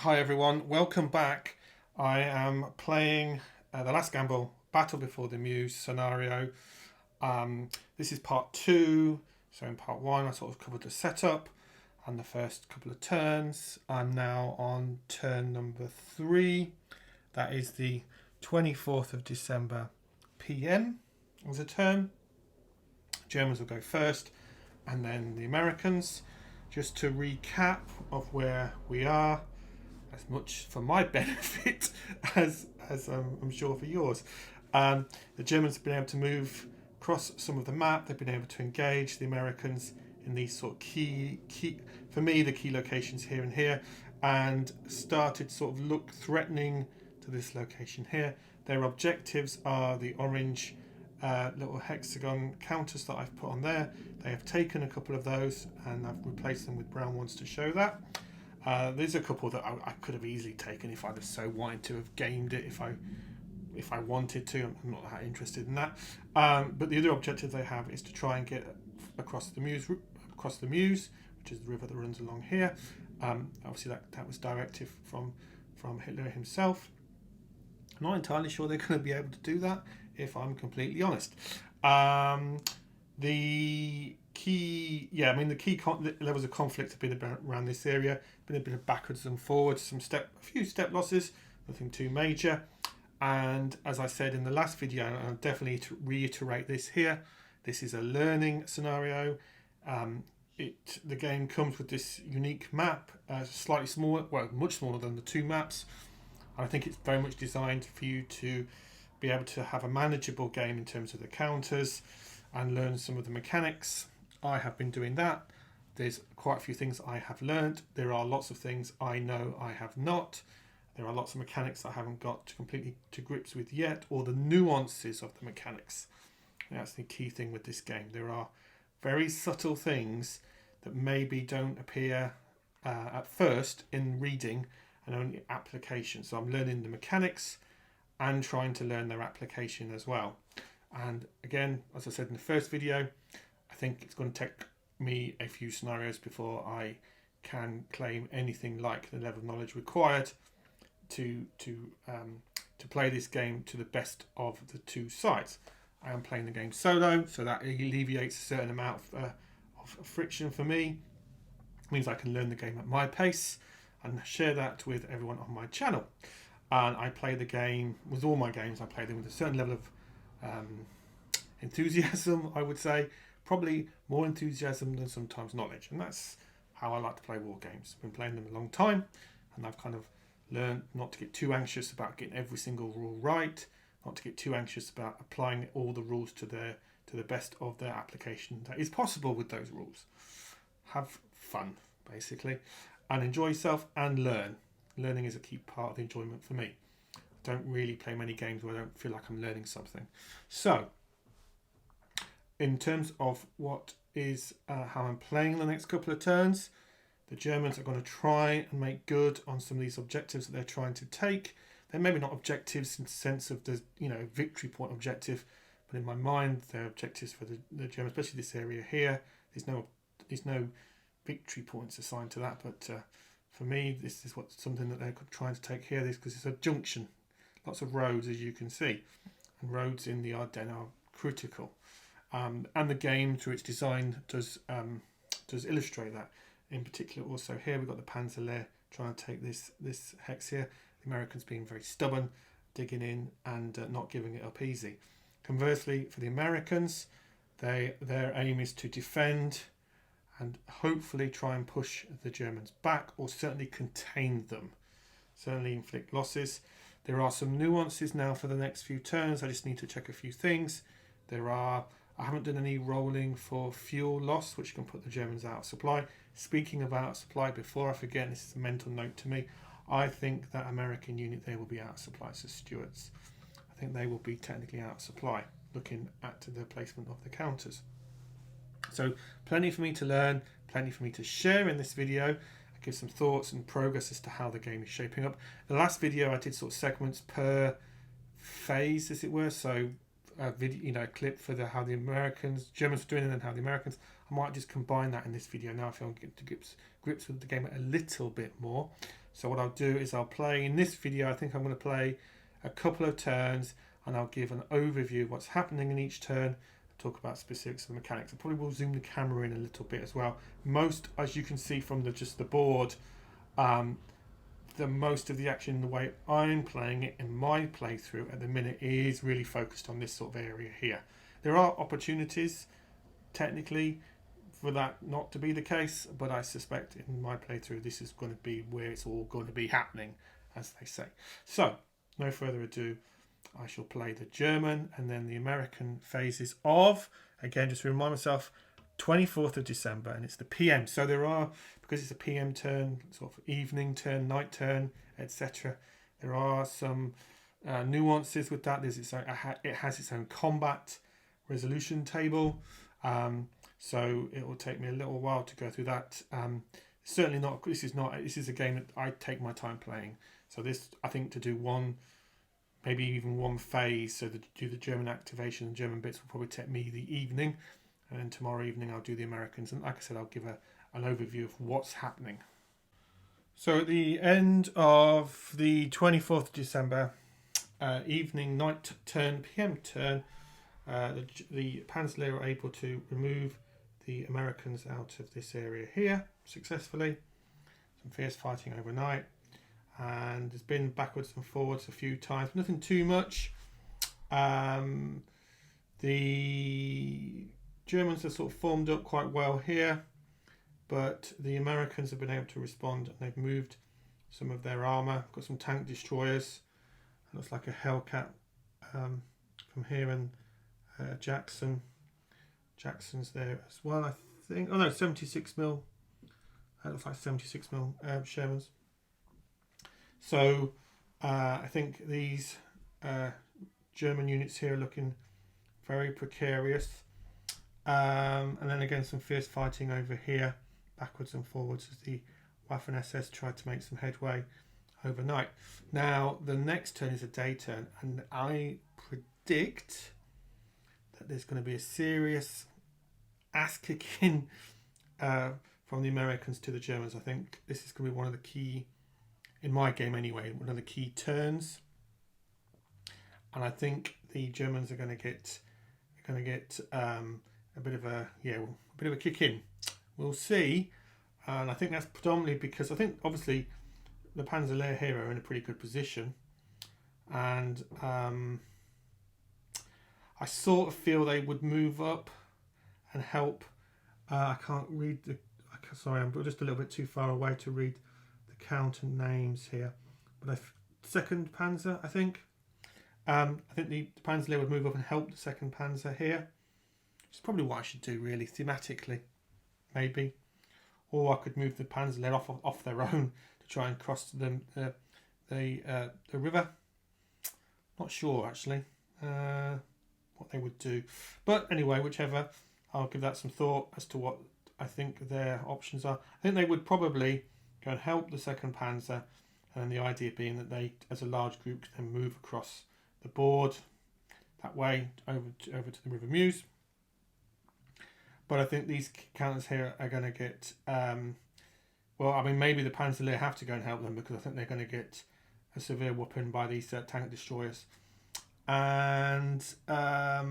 Hi everyone, welcome back. I am playing The Last Gamble Battle Before the Meuse scenario. This is part 2. So in part 1 I sort of covered the setup and the first couple of turns. I'm now on turn number 3. That is the 24th of December PM as a turn. Germans will go first and then the Americans. Just to recap of where we are, as much for my benefit as I'm sure for yours. The Germans have been able to move across some of the map. They've been able to engage the Americans in these sort of key for me the key locations here and here, and started sort of look threatening to this location here. Their objectives are the orange little hexagon counters that I've put on there. They have taken a couple of those and I've replaced them with brown ones to show that. There's a couple that I could have easily taken if I was so wanted to have gamed it if I wanted to. I'm not that interested in that. But the other objective they have is to try and get across the Meuse, which is the river that runs along here. Obviously that was directive from Hitler himself. I'm not entirely sure they're going to be able to do that, if I'm completely honest. The key levels of conflict have been around this area. Been a bit of backwards and forwards, a few step losses, nothing too major. And as I said in the last video, and I'll definitely reiterate this here, this is a learning scenario. The game comes with this unique map, slightly smaller, well, much smaller than the two maps. I think it's very much designed for you to be able to have a manageable game in terms of the counters and learn some of the mechanics. I have been doing that. There's quite a few things I have learned. There are lots of things I know I have not. There are lots of mechanics I haven't got completely to grips with yet, or the nuances of the mechanics. That's the key thing with this game. There are very subtle things that maybe don't appear at first in reading and only application. So I'm learning the mechanics and trying to learn their application as well. And again, as I said in the first video, I think it's going to take me a few scenarios before I can claim anything like the level of knowledge required to play this game to the best of the two sides. I am playing the game solo, so that alleviates a certain amount of friction for me. It means I can learn the game at my pace and share that with everyone on my channel. And I play the game, with all my games, I play them with a certain level of enthusiasm, I would say. Probably more enthusiasm than sometimes knowledge. And that's how I like to play war games. I've been playing them a long time, and I've kind of learned not to get too anxious about getting every single rule right, not to get too anxious about applying all the rules to the best of their application that is possible with those rules. Have fun, basically, and enjoy yourself and learn. Learning is a key part of the enjoyment for me. I don't really play many games where I don't feel like I'm learning something. So, in terms of what is how I'm playing the next couple of turns, the Germans are going to try and make good on some of these objectives that they're trying to take. They're maybe not objectives in the sense of the victory point objective, but in my mind they're objectives for the Germans, especially this area here. There's no victory points assigned to that, but for me this is something that they're trying to take here. This because it's a junction, lots of roads as you can see, and roads in the Ardennes are critical. And the game, through its design, does illustrate that. In particular, also here we've got the Panzer trying to take this hex here. The Americans being very stubborn, digging in and not giving it up easy. Conversely, for the Americans, their aim is to defend and hopefully try and push the Germans back, or certainly contain them, certainly inflict losses. There are some nuances now for the next few turns. I just need to check a few things. I haven't done any rolling for fuel loss, which can put the Germans out of supply. Speaking of out of supply, before I forget, this is a mental note to me, I think that American unit there will be out of supply, so Stuarts. I think they will be technically out of supply, looking at the placement of the counters. So plenty for me to learn, plenty for me to share in this video. I give some thoughts and progress as to how the game is shaping up. The last video I did sort of segments per phase, as it were, so a video, a clip for how the Germans were doing it and how the Americans. I might just combine that in this video now if I want to get to grips with the game a little bit more. So what I'll do is I'll play in this video. I think I'm going to play a couple of turns, and I'll give an overview of what's happening in each turn, talk about specifics of the mechanics. I probably will zoom the camera in a little bit as well. Most, as you can see from just the board, the most of the action, the way I'm playing it in my playthrough at the minute, is really focused on this sort of area here. There are opportunities technically for that not to be the case, but I suspect in my playthrough this is going to be where it's all going to be happening, as they say. So no further ado, I shall play the German and then the American phases of, again, just to remind myself, 24th of December, and it's the PM. So there are, because it's a PM turn, sort of evening turn, night turn, etc. There are some nuances with that. There's its own, it has its own combat resolution table. So it will take me a little while to go through that. Certainly not. This is a game that I take my time playing. So this, I think, to do one, maybe even one phase, so to do the German activation and German bits will probably take me the evening, and then tomorrow evening I'll do the Americans. And like I said, I'll give an overview of what's happening. So at the end of the 24th of December, evening, night turn, PM turn, the Panzerlehr are able to remove the Americans out of this area here successfully. Some fierce fighting overnight, and there's been backwards and forwards a few times, nothing too much. The Germans are sort of formed up quite well here, but the Americans have been able to respond, and they've moved some of their armour. Got some tank destroyers. It looks like a Hellcat from here, and Jackson's there as well, I think. Oh no, 76mm. That looks like 76mm Shermans. So I think these German units here are looking very precarious. And then again, some fierce fighting over here, backwards and forwards, as the Waffen SS tried to make some headway overnight. Now, the next turn is a day turn, and I predict that there's going to be a serious ass-kicking from the Americans to the Germans. I think this is going to be one of the key, in my game anyway, one of the key turns. And I think the Germans are going to get a bit of a kick in. We'll see. And I think that's predominantly because I think obviously the Panzerlehr here are in a pretty good position, and I sort of feel they would move up and help. I can't read the. Sorry, I'm just a little bit too far away to read the count and names here. But second Panzer, I think. I think the Panzerlehr would move up and help the second Panzer here. Which is probably what I should do, really, thematically, maybe. Or I could move the Panzerlehr off their own to try and cross the river. Not sure, actually, what they would do. But anyway, whichever, I'll give that some thought as to what I think their options are. I think they would probably go and help the second Panzer, and the idea being that they, as a large group, can then move across the board that way over to the River Meuse. But I think these counters here are going to get, well, I mean, maybe the Panzerlehr have to go and help them, because I think they're going to get a severe whooping by these tank destroyers. And I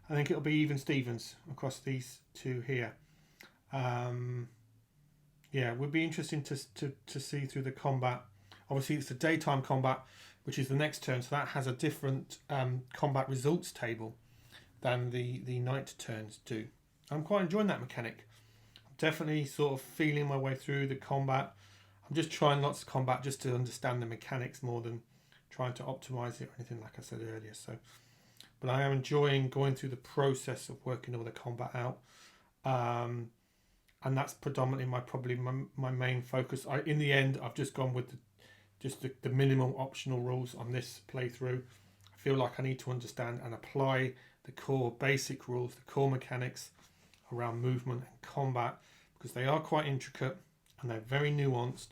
think it'll be even Stevens across these two here. Yeah, it would be interesting to see through the combat. Obviously, it's the daytime combat, which is the next turn, so that has a different combat results table than the night turns do. I'm quite enjoying that mechanic. I'm definitely sort of feeling my way through the combat. I'm just trying lots of combat just to understand the mechanics more than trying to optimize it or anything, like I said earlier. So, but I am enjoying going through the process of working all the combat out. And that's predominantly my main focus. In the end, I've just gone with the minimum optional rules on this playthrough. I feel like I need to understand and apply the core basic rules, the core mechanics around movement and combat, because they are quite intricate and they're very nuanced.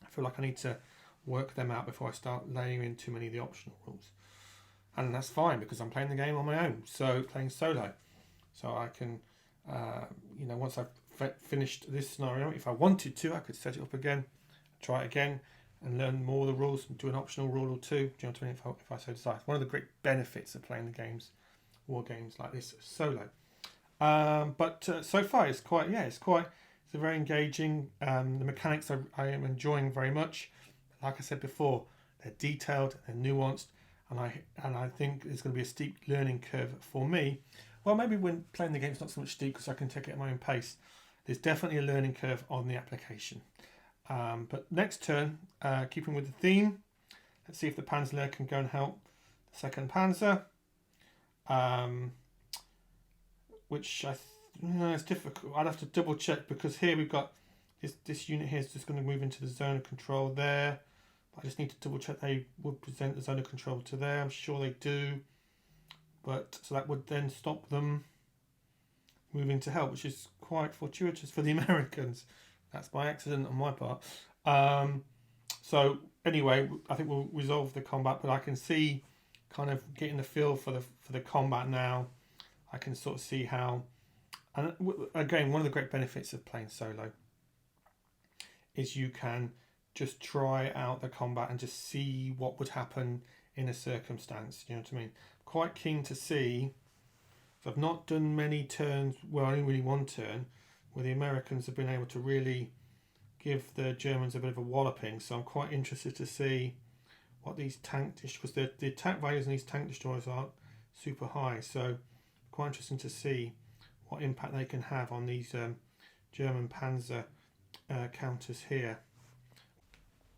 I feel like I need to work them out before I start layering in too many of the optional rules. And that's fine, because I'm playing the game on my own, so playing solo. So I can, once I've finished this scenario, if I wanted to, I could set it up again try it again and learn more of the rules and do an optional rule or two. Do you know what I mean? If I so decide. One of the great benefits of playing the games, war games like this solo. But so far it's very engaging. The mechanics I am enjoying very much. Like I said before, they're detailed, they're nuanced, and I think there's going to be a steep learning curve for me. Well, maybe when playing the game, it's not so much steep because I can take it at my own pace. There's definitely a learning curve on the application. But next turn, keeping with the theme, let's see if the Panzer can go and help the second Panzer. Which it's difficult. I'd have to double check because here we've got this unit here is just going to move into the zone of control there. I just need to double check they would present the zone of control to there. I'm sure they do. But so that would then stop them moving to help, which is quite fortuitous for the Americans. That's by accident on my part. So anyway, I think we'll resolve the combat, but I can see kind of getting the feel for the combat now. I can sort of see how, and again, one of the great benefits of playing solo is you can just try out the combat and just see what would happen in a circumstance. You know what I mean? Quite keen to see. So I've not done many turns, well, only really one turn, where the Americans have been able to really give the Germans a bit of a walloping. So I'm quite interested to see what these because the attack values in these tank destroyers aren't super high. So quite interesting to see what impact they can have on these German Panzer counters here.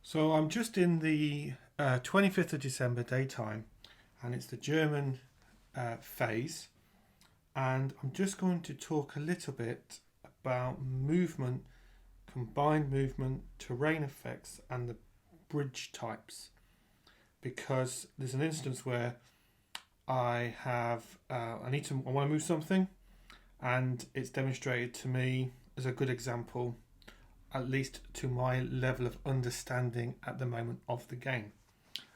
So I'm just in the 25th of December daytime, and it's the German phase, and I'm just going to talk a little bit about movement, combined movement, terrain effects, and the bridge types, because there's an instance where I want to move something, and it's demonstrated to me as a good example, at least to my level of understanding at the moment of the game.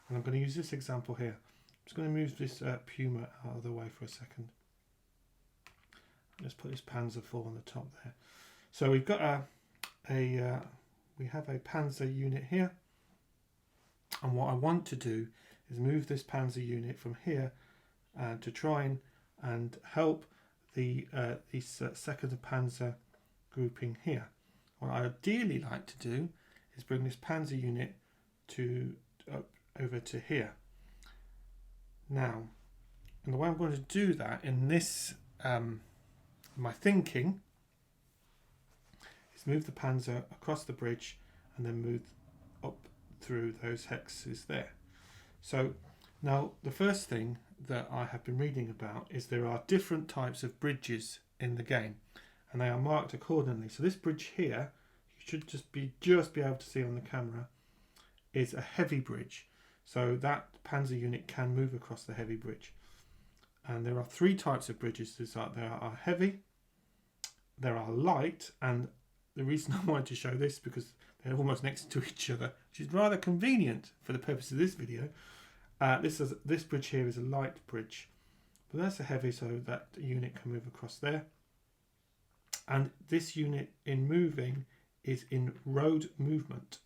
And I'm going to use this example here. I'm just going to move this Puma out of the way for a second. Let's put this Panzer IV on the top there. So we've got we have a Panzer unit here, and what I want to do is move this Panzer unit from here to try and help the second Panzer grouping here. What I ideally like to do is bring this Panzer unit over to here. Now, and the way I'm going to do that in this, my thinking, is move the Panzer across the bridge and then move up through those hexes there. So now the first thing that I have been reading about is there are different types of bridges in the game, and they are marked accordingly. So this bridge here, you should just be able to see on the camera, is a heavy bridge. So that Panzer unit can move across the heavy bridge. And there are three types of bridges. There are heavy, there are light, and the reason I wanted to show this because they're almost next to each other, which is rather convenient for the purpose of this video. This bridge here is a light bridge, but that's a heavy, so that unit can move across there. And this unit in moving is in road movement,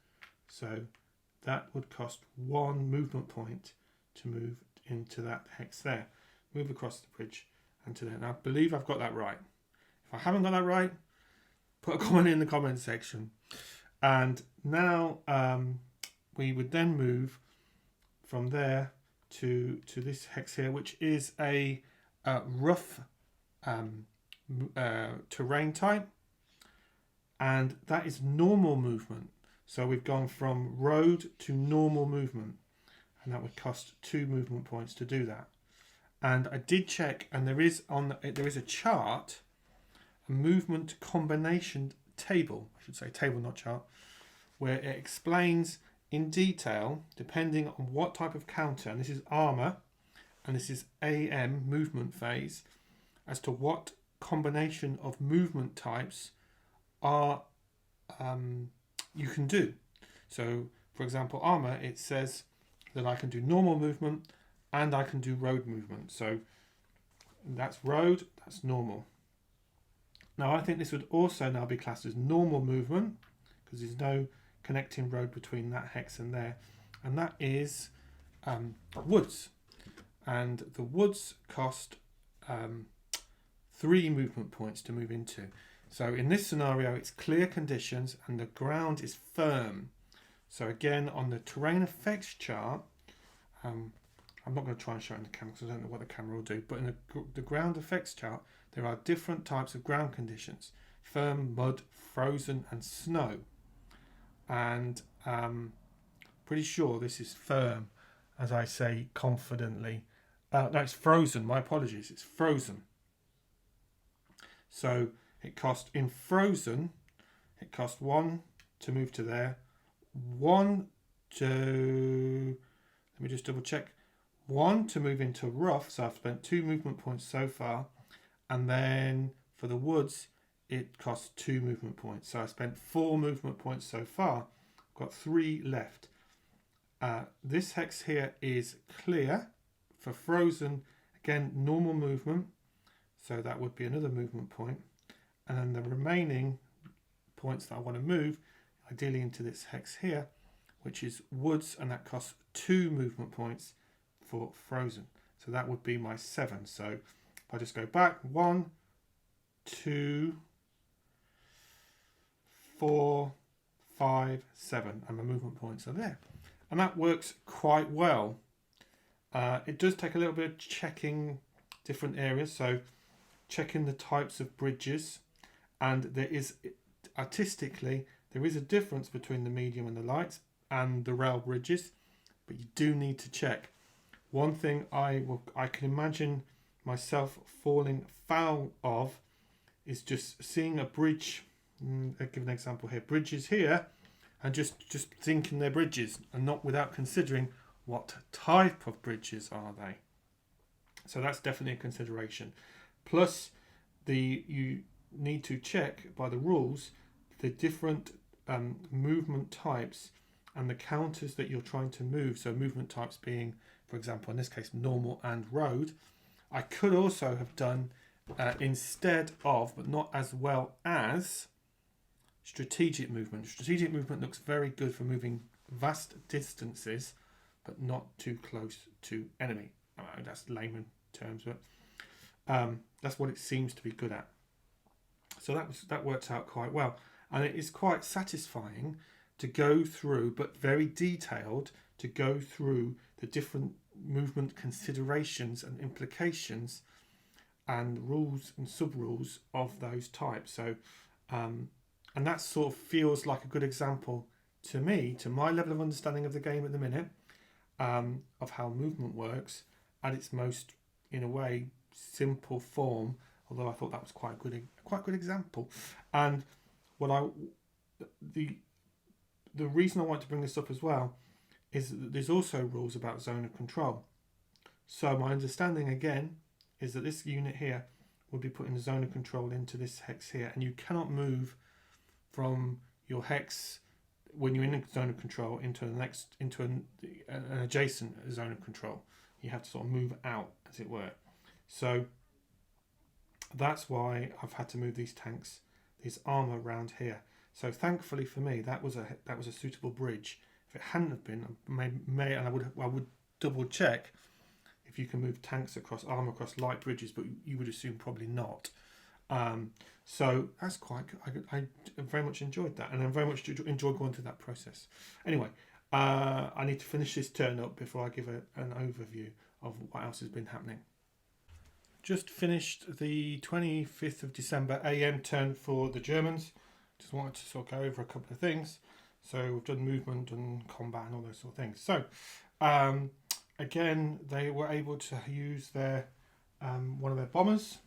so that would cost 1 movement point to move into that hex there. Move across the bridge and to there. Now I believe I've got that right. If I haven't got that right, put a comment in the comment section. And now we would then move from there to this hex here, which is a rough terrain type, and that is normal movement. So we've gone from road to normal movement, and that would cost 2 movement points to do that. And I did check, and there is a chart, a movement combination table, I should say table, not chart, where it explains in detail, depending on what type of counter, and this is armour, and this is AM, movement phase, as to what combination of movement types are you can do. So, for example, armour, it says that I can do normal movement and I can do road movement. So that's road, that's normal. Now I think this would also now be classed as normal movement because there's no connecting road between that hex and there, and that is woods. And the woods cost 3 movement points to move into. So in this scenario, it's clear conditions and the ground is firm. So again, on the terrain effects chart, I'm not going to try and show it in the camera because I don't know what the camera will do, but in the ground effects chart, there are different types of ground conditions: firm, mud, frozen, and snow. And pretty sure this is firm, as I say confidently. No, it's frozen. My apologies. It's frozen. So it cost in frozen. It cost 1 to move to there. 1 to. Let me just double check. 1 to move into rough. So I've spent 2 movement points so far, and then for the woods, it costs 2 movement points. So I spent 4 movement points so far. I've got 3 left. This hex here is clear. For frozen, again, normal movement. So that would be another movement point. And then the remaining points that I want to move, ideally into this hex here, which is woods, and that costs 2 movement points for frozen. So that would be my 7. So if I just go back, 1, 2, 4, 5, 7, and my movement points are there. And that works quite well. It does take a little bit of checking different areas, so checking the types of bridges, and there is, artistically, there is a difference between the medium and the light and the rail bridges, but you do need to check. One thing I can imagine myself falling foul of is just seeing a bridge. I'll give an example here. Bridges here, and just thinking they're bridges, and not without considering what type of bridges are they. So that's definitely a consideration. Plus, you need to check by the rules the different movement types and the counters that you're trying to move. So movement types being, for example, in this case, normal and road. I could also have done instead of, but not as well as, strategic movement. Strategic movement looks very good for moving vast distances, but not too close to enemy. That's layman terms, but that's what it seems to be good at. So that worked out quite well, and it is quite satisfying to go through, but very detailed, to go through the different movement considerations and implications and rules and sub-rules of those types. So and that sort of feels like a good example to me, to my level of understanding of the game at the minute, of how movement works at its most, in a way, simple form. Although I thought that was quite a good example. And the reason I want to bring this up as well is that there's also rules about zone of control. So my understanding again is that this unit here will be putting the zone of control into this hex here, and you cannot move from your hex when you're in a zone of control into an adjacent zone of control. You have to sort of move out, as it were. So that's why I've had to move these tanks, this armor around here. So thankfully for me, that was a suitable bridge. If it hadn't have been, I would double check if you can move armor across light bridges, but you would assume probably not. So that's quite good. I very much enjoyed that, and I very much enjoyed going through that process. Anyway, I need to finish this turn up before I give an overview of what else has been happening. Just finished the 25th of December AM turn for the Germans. Just wanted to sort of go over a couple of things. So we've done movement and combat and all those sort of things. So again, they were able to use their one of their bombers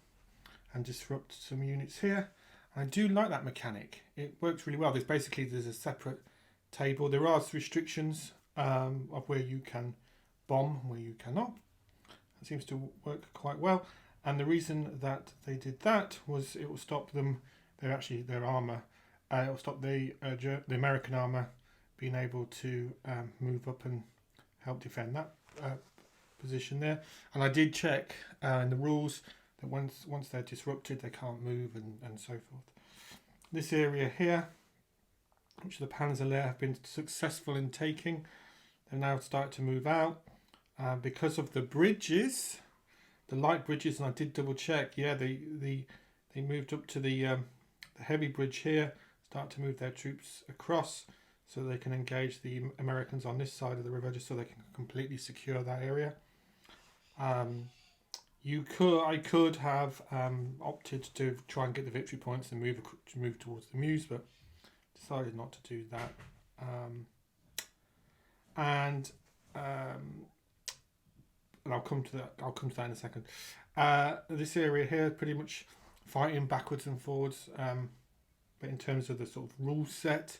and disrupt some units here. I do like that mechanic. It works really well. There's a separate table. There are restrictions of where you can bomb and where you cannot. It seems to work quite well. And the reason that they did that was it will stop them. Their armor. It will stop the American armor being able to move up and help defend that position there. And I did check in the rules that once they're disrupted, they can't move and so forth. This area here, which the Panzer have been successful in taking. They've now started to move out because of the bridges, the light bridges, and I did double check. Yeah, they moved up to the heavy bridge here, start to move their troops across so they can engage the Americans on this side of the river, just so they can completely secure that area. I could have opted to try and get the victory points and move towards the Meuse, but decided not to do that. And I'll come to that. I'll come to that in a second. This area here, pretty much fighting backwards and forwards. But in terms of the sort of rule set,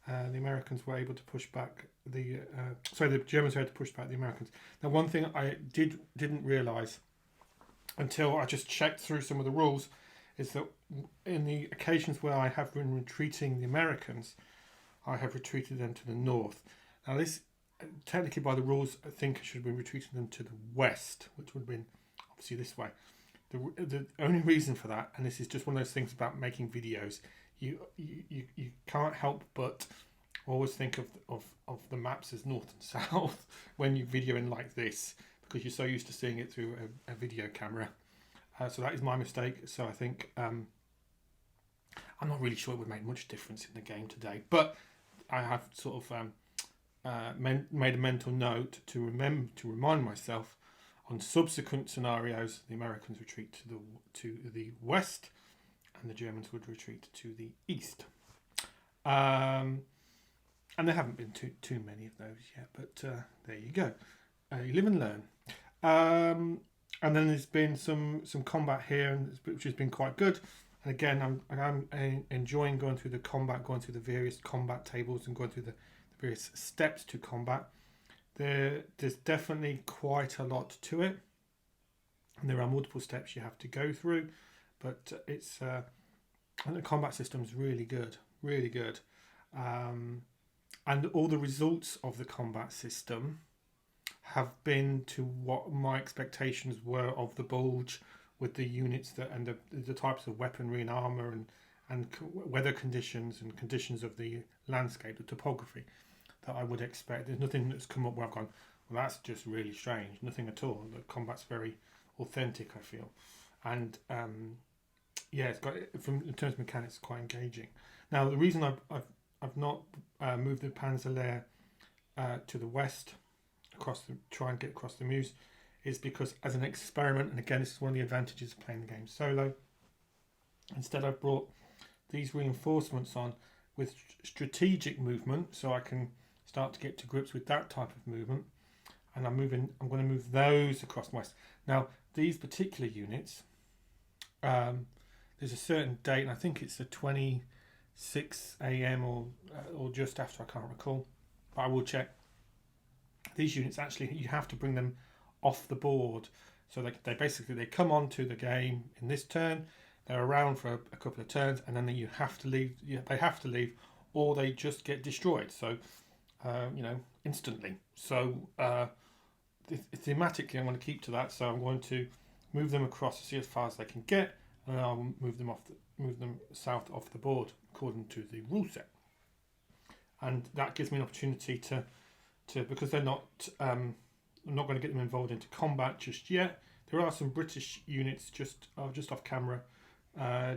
the Americans were able to push back the Germans were able to push back the Americans. Now, one thing I didn't realise until I just checked through some of the rules is that in the occasions where I have been retreating the Americans, I have retreated them to the north. Now, this technically by the rules, I think I should have been retreating them to the west, which would have been obviously this way. The only reason for that, and this is just one of those things about making videos, you can't help but always think of the maps as north and south when you're videoing like this, because you're so used to seeing it through a video camera. So that is my mistake. So I think I'm not really sure it would make much difference in the game today, but I have sort of made a mental note to remind myself on subsequent scenarios the Americans retreat to the west and the Germans would retreat to the east. And there haven't been too many of those yet, but there you go. You live and learn. And then there's been some combat here, which has been quite good. And again, I'm enjoying going through the combat, going through the various combat tables and going through the various steps to combat. There's definitely quite a lot to it, and there are multiple steps you have to go through, but it's and the combat system's really good, and all the results of the combat system have been to what my expectations were of the Bulge, with the units and the types of weaponry and armor and weather conditions and conditions of the landscape, the topography that I would expect. There's nothing that's come up where I've gone, well, that's just really strange. Nothing at all. The combat's very authentic, I feel, and it's got, in terms of mechanics, quite engaging. Now, the reason I've not moved the Panzer to the west, try and get across the Meuse, is because as an experiment, and again, this is one of the advantages of playing the game solo. Instead, I've brought these reinforcements on with strategic movement, so I can start to get to grips with that type of movement, and I'm going to move those across the west. Now, these particular units, there's a certain date, and I think it's the 26 a.m. or just after, I can't recall, but I will check. These units, actually, you have to bring them off the board, so they basically come onto the game in this turn. They're around for a couple of turns, and then you have to leave. They have to leave, or they just get destroyed. So, instantly. So, thematically, I'm going to keep to that. So I'm going to move them across to see as far as they can get, and then I'll move them south off the board according to the rule set. And that gives me an opportunity to because they're not. I'm not going to get them involved into combat just yet. There are some British units just off camera.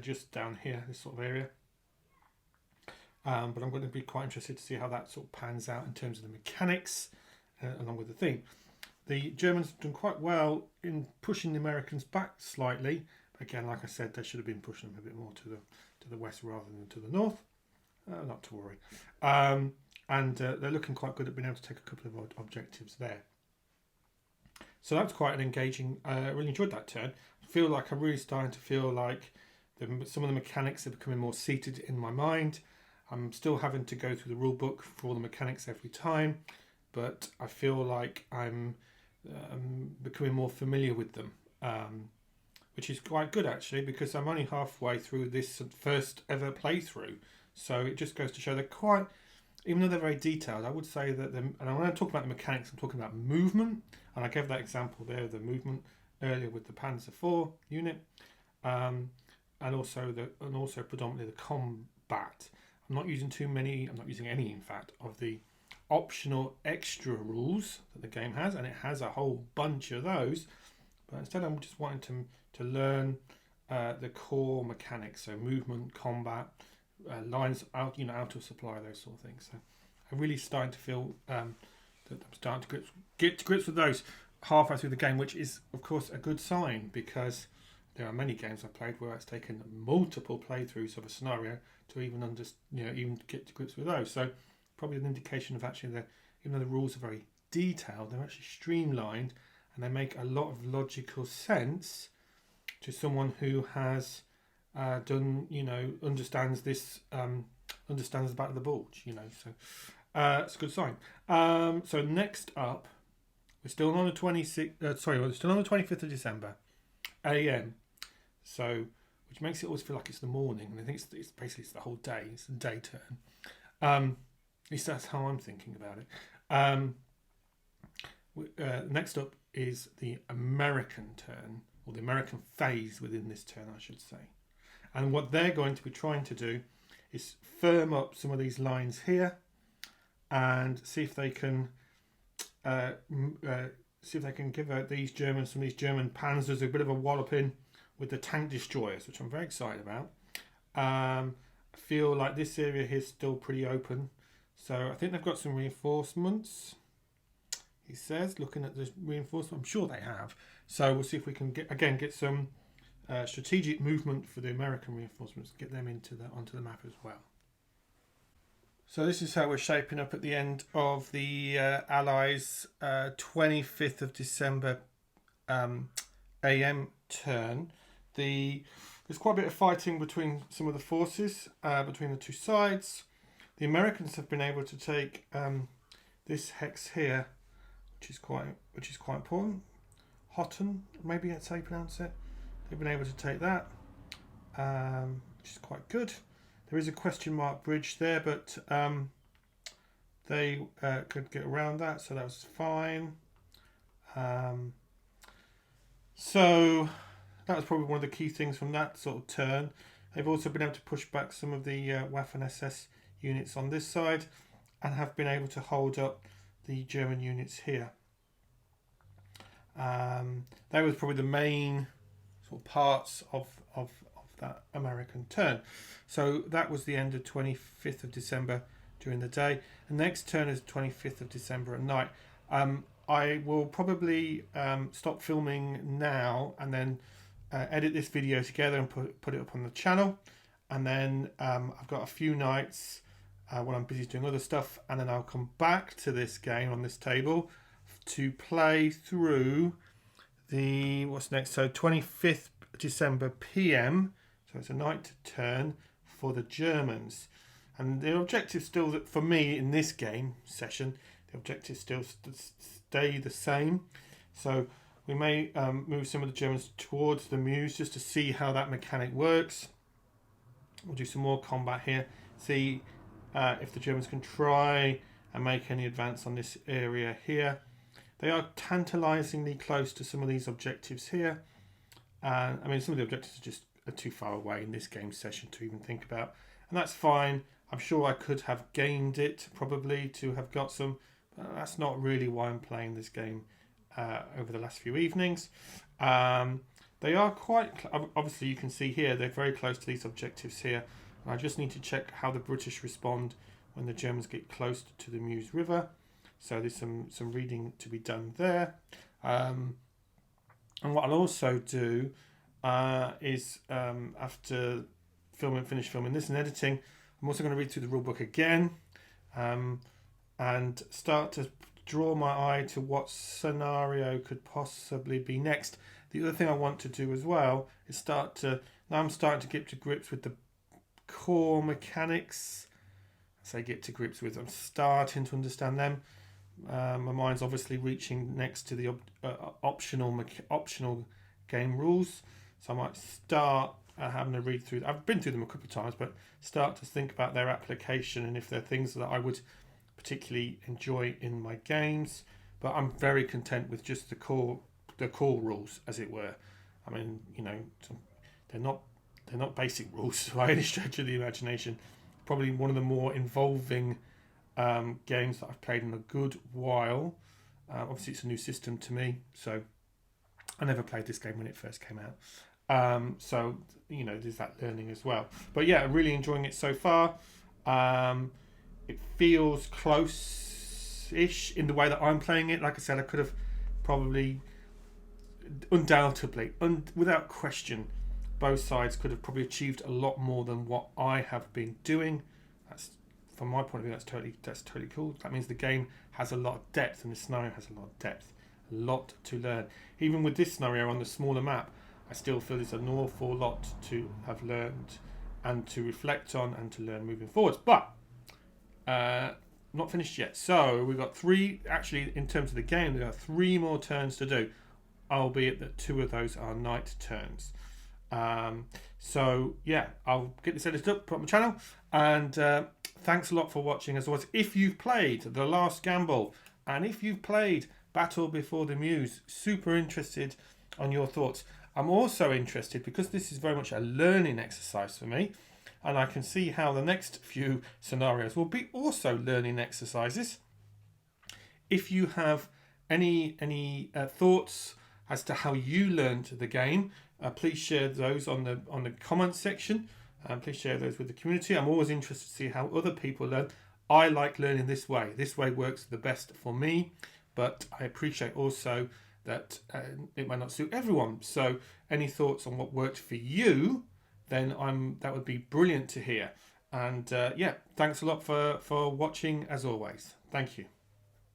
Just down here, this sort of area. But I'm going to be quite interested to see how that sort of pans out in terms of the mechanics, along with the theme. The Germans have done quite well in pushing the Americans back slightly. But again, like I said, they should have been pushing them a bit more to the west rather than to the north. Not to worry. And they're looking quite good at being able to take a couple of objectives there. So that's quite an engaging. I really enjoyed that turn. I feel like I'm really starting to feel like some of the mechanics are becoming more seated in my mind. I'm still having to go through the rule book for all the mechanics every time, but I feel like I'm becoming more familiar with them, which is quite good actually, because I'm only halfway through this first ever playthrough. So it just goes to show they're quite, even though they're very detailed, I would say that and when I talk about the mechanics, I'm talking about movement, and I gave that example there, the movement earlier with the Panzer IV unit, and also predominantly the combat. I'm not using too many. I'm not using any, in fact, of the optional extra rules that the game has, and it has a whole bunch of those. But instead, I'm just wanting to learn the core mechanics, so movement, combat, lines out, out of supply, those sort of things. So I'm really starting to feel that I'm starting to get to grips with those halfway through the game, which is, of course, a good sign, because there are many games I've played where it's taken multiple playthroughs of a scenario to even even get to grips with those. So probably an indication of actually that even though the rules are very detailed, they're actually streamlined and they make a lot of logical sense to someone who has done, understands this, understands the Battle of the Bulge, So it's a good sign. So next up, we're still on the 26th. We're still on the 25th of December, AM. So, which makes it always feel like it's the morning, and I think it's basically the whole day. It's the day turn. At least that's how I'm thinking about it. Next up is the American turn, or the American phase within this turn, I should say. And what they're going to be trying to do is firm up some of these lines here, and see if they can give out some of these German panzers a bit of a walloping with the tank destroyers, which I'm very excited about. I feel like this area here is still pretty open, so I think they've got some reinforcements. He says, looking at the reinforcement, I'm sure they have. So we'll see if we can get some strategic movement for the American reinforcements, get them onto the map as well. So this is how we're shaping up at the end of the Allies' 25th of December AM turn. There's quite a bit of fighting between some of the forces, between the two sides. The Americans have been able to take this hex here, which is quite important. Houghton, maybe that's how you pronounce it. They've been able to take that, which is quite good. There is a question mark bridge there, but they could get around that, so that was fine. So that was probably one of the key things from that sort of turn. They've also been able to push back some of the Waffen-SS units on this side, and have been able to hold up the German units here. That was probably the main sort of parts of that American turn. So that was the end of 25th of December during the day. The next turn is 25th of December at night. I will probably stop filming now and then edit this video together and put it up on the channel. And then I've got a few nights when I'm busy doing other stuff, and then I'll come back to this game on this table to play through what's next. So 25th December PM. So it's a night turn for the Germans. And the objective still, that for me in this game session, the objective still stay the same. So we may move some of the Germans towards the Meuse just to see how that mechanic works. We'll do some more combat here. See if the Germans can try and make any advance on this area here. They are tantalisingly close to some of these objectives here. I mean, some of the objectives are too far away in this game session to even think about. And that's fine. I'm sure I could have gained it, probably, to have got some. But that's not really why I'm playing this game over the last few evenings. They are quite... Obviously, you can see here, they're very close to these objectives here. And I just need to check how the British respond when the Germans get close to the Meuse River. So there's some reading to be done there. And what I'll also do is after finish filming this and editing, I'm also going to read through the rulebook again and start to draw my eye to what scenario could possibly be next. The other thing I want to do as well is now I'm starting to get to grips with the core mechanics. I say get to grips with, I'm starting to understand them. My mind's obviously reaching next to the optional game rules, so I might start having a read through. I've been through them a couple of times, but start to think about their application and if they're things that I would particularly enjoy in my games. But I'm very content with just the core rules, as it were. I mean, they're not basic rules by any stretch of the imagination. probably one of the more involving games that I've played in a good while. Obviously, it's a new system to me, so I never played this game when it first came out. So, there's that learning as well. But yeah, I'm really enjoying it so far. It feels close-ish in the way that I'm playing it. Like I said, I could have probably, undoubtedly, without question, both sides could have probably achieved a lot more than what I have been doing. That's, from my point of view, that's totally cool. That means the game has a lot of depth, and the scenario has a lot of depth, a lot to learn. Even with this scenario on the smaller map, I still feel there's an awful lot to have learned and to reflect on and to learn moving forwards. But not finished yet. So we've got actually in terms of the game, we've got 3 more turns to do, albeit that 2 of those are night turns. So yeah, I'll get this edited up, put on my channel, and thanks a lot for watching as always. If you've played The Last Gamble and if you've played Battle Before the Meuse, super interested on your thoughts. I'm also interested, because this is very much a learning exercise for me, and I can see how the next few scenarios will be also learning exercises. If you have any thoughts as to how you learned the game, please share those on the comments section. Please share those with the community. I'm always interested to see how other people learn. I like learning this way. This way works the best for me, but I appreciate also that it might not suit everyone. So any thoughts on what worked for you, then that would be brilliant to hear. And yeah, thanks a lot for watching as always. Thank you.